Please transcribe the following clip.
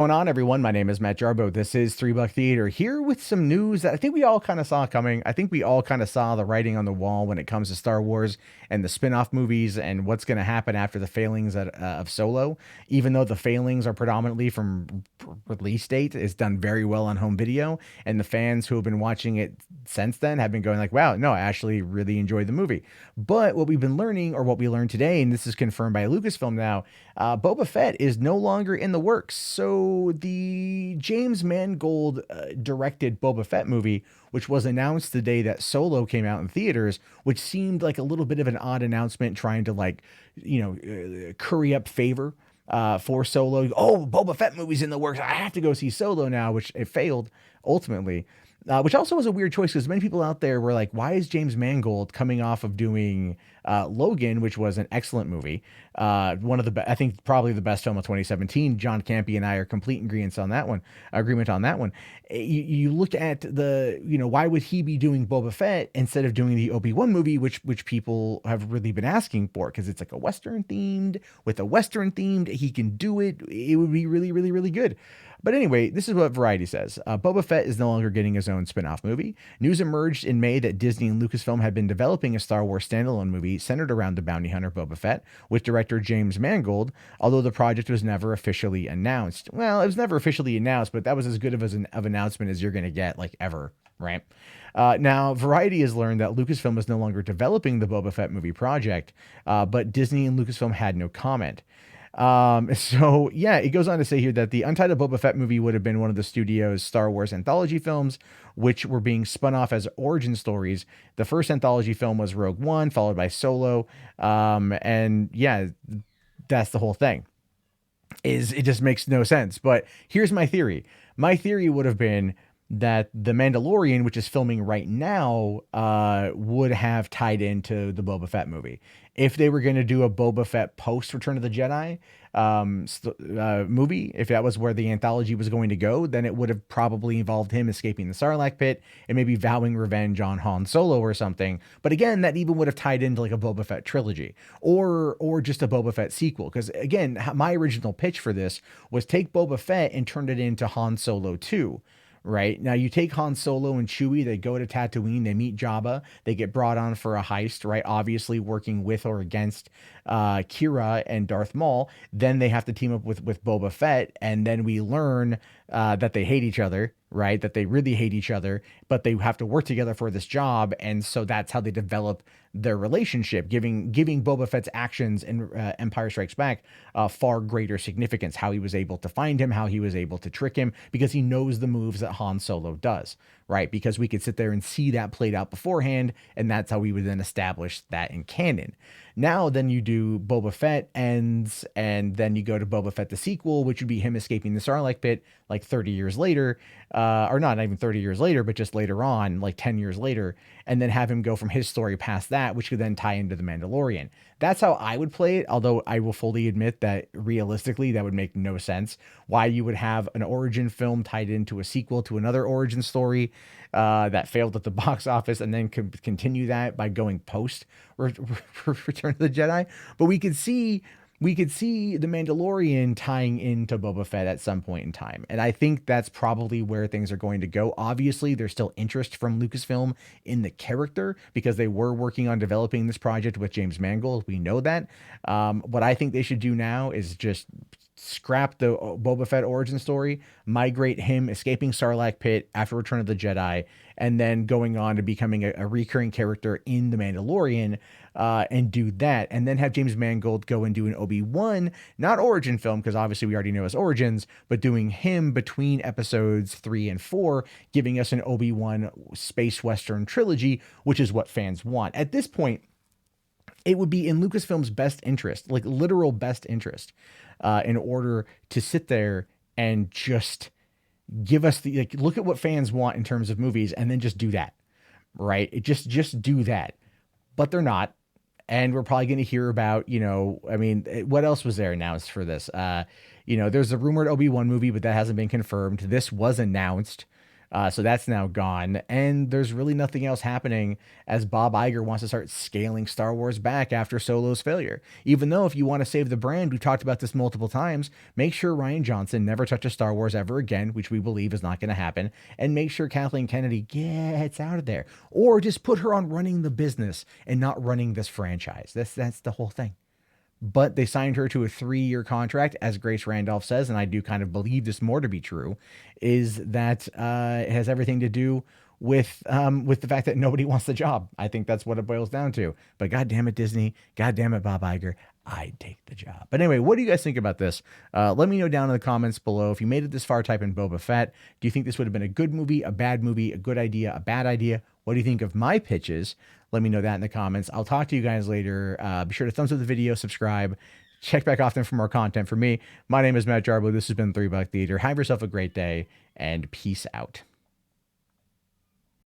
Going on, everyone? My name is Matt Jarbo. This is Three Buck Theater here with some news that I think we all kind of saw coming. I think we all kind of saw the writing on the wall when it comes to Star Wars and the spin-off movies and what's going to happen after the failings of Solo. Even though the failings are predominantly from release date, it's done very well on home video, and the fans who have been watching it since then have been going like, "Wow, no, I actually really enjoyed the movie." But what we've been learning, or what we learned today, and this is confirmed by Lucasfilm now, Boba Fett is no longer in the works. So the James Mangold directed Boba Fett movie, which was announced the day that Solo came out in theaters, which seemed like a little bit of an odd announcement, trying to curry up favor for Solo. Oh, Boba Fett movie's in the works. I have to go see Solo now, which it failed ultimately. Which also was a weird choice because many people out there were like, why is James Mangold coming off of doing Logan, which was an excellent movie? One of the, I think probably the best film of 2017. John Campy and I are complete agreement on that one. You look at why would he be doing Boba Fett instead of doing the Obi-Wan movie, which people have really been asking for because it's like a Western themed, with a Western themed, he can do it. It would be really, really, really good. But anyway, this is what Variety says. Boba Fett is no longer getting his own spin-off movie. News emerged in May that Disney and Lucasfilm had been developing a Star Wars standalone movie centered around the bounty hunter Boba Fett with director James Mangold, although the project was never officially announced. Well, it was never officially announced, but that was as good of an announcement as you're going to get, like, ever, right? Now, Variety has learned that Lucasfilm is no longer developing the Boba Fett movie project, but Disney and Lucasfilm had no comment. So yeah, it goes on to say here that the untitled Boba Fett movie would have been one of the studio's Star Wars anthology films, which were being spun off as origin stories. The first anthology film was Rogue One, followed by Solo. And yeah, that's the whole thing. Is it just makes no sense. But here's my theory. My theory would have been that The Mandalorian, which is filming right now, would have tied into the Boba Fett movie. If they were going to do a Boba Fett post Return of the Jedi movie, if that was where the anthology was going to go, then it would have probably involved him escaping the Sarlacc pit and maybe vowing revenge on Han Solo or something. But again, that even would have tied into like a Boba Fett trilogy or just a Boba Fett sequel. Because again, my original pitch for this was take Boba Fett and turn it into Han Solo 2. Right now, you take Han Solo and Chewie. They go to Tatooine. They meet Jabba. They get brought on for a heist. Right, obviously working with or against Kira and Darth Maul. Then they have to team up with Boba Fett, and then we learn that they hate each other. Right, that they really hate each other, but they have to work together for this job, and so that's how they develop their relationship, giving Boba Fett's actions in Empire Strikes Back far greater significance. How he was able to find him, how he was able to trick him, because he knows the moves that Han Solo does, right? Because we could sit there and see that played out beforehand, and that's how we would then establish that in canon. Now, then you do Boba Fett ends, and then you go to Boba Fett the sequel, which would be him escaping the Sarlacc pit like 30 years later, or not even 30 years later, but just later on, like 10 years later, and then have him go from his story past that, which could then tie into The Mandalorian. That's how I would play it, although I will fully admit that realistically, that would make no sense. Why you would have an origin film tied into a sequel to another origin story that failed at the box office, and then continue that by going post Return of the Jedi. But we could see the Mandalorian tying into Boba Fett at some point in time. And I think that's probably where things are going to go. Obviously, there's still interest from Lucasfilm in the character because they were working on developing this project with James Mangold. We know that. What I think they should do now is just scrap the Boba Fett origin story, migrate him escaping Sarlacc pit after Return of the Jedi, and then going on to becoming a recurring character in The Mandalorian, and do that, and then have James Mangold go and do an Obi-Wan, not origin film, because obviously we already know his origins, but doing him between episodes 3 and 4, giving us an Obi-Wan space western trilogy, which is what fans want. At this point, it would be in Lucasfilm's best interest, like literal best interest, in order to sit there and just give us the, like, look at what fans want in terms of movies, and then just do that, right? It just do that, but they're not. And we're probably going to hear about, I mean, what else was there announced for this? There's a rumored Obi-Wan movie, but that hasn't been confirmed. This was announced. So that's now gone. And there's really nothing else happening as Bob Iger wants to start scaling Star Wars back after Solo's failure. Even though if you want to save the brand, we've talked about this multiple times, make sure Rian Johnson never touches Star Wars ever again, which we believe is not going to happen. And make sure Kathleen Kennedy gets out of there. Or just put her on running the business and not running this franchise. That's the whole thing. But they signed her to a 3-year contract, as Grace Randolph says, and I do kind of believe this more to be true, is that it has everything to do with the fact that nobody wants the job. I think that's what it boils down to. But God damn it, Disney. God damn it, Bob Iger. I'd take the job. But anyway, what do you guys think about this? Let me know down in the comments below. If you made it this far, type in Boba Fett. Do you think this would have been a good movie, a bad movie, a good idea, a bad idea? What do you think of my pitches? Let me know that in the comments. I'll talk to you guys later. Be sure to thumbs up the video, subscribe, check back often for more content from me. My name is Matt Jarbo. This has been 3 Buck Theater. Have yourself a great day, and peace out.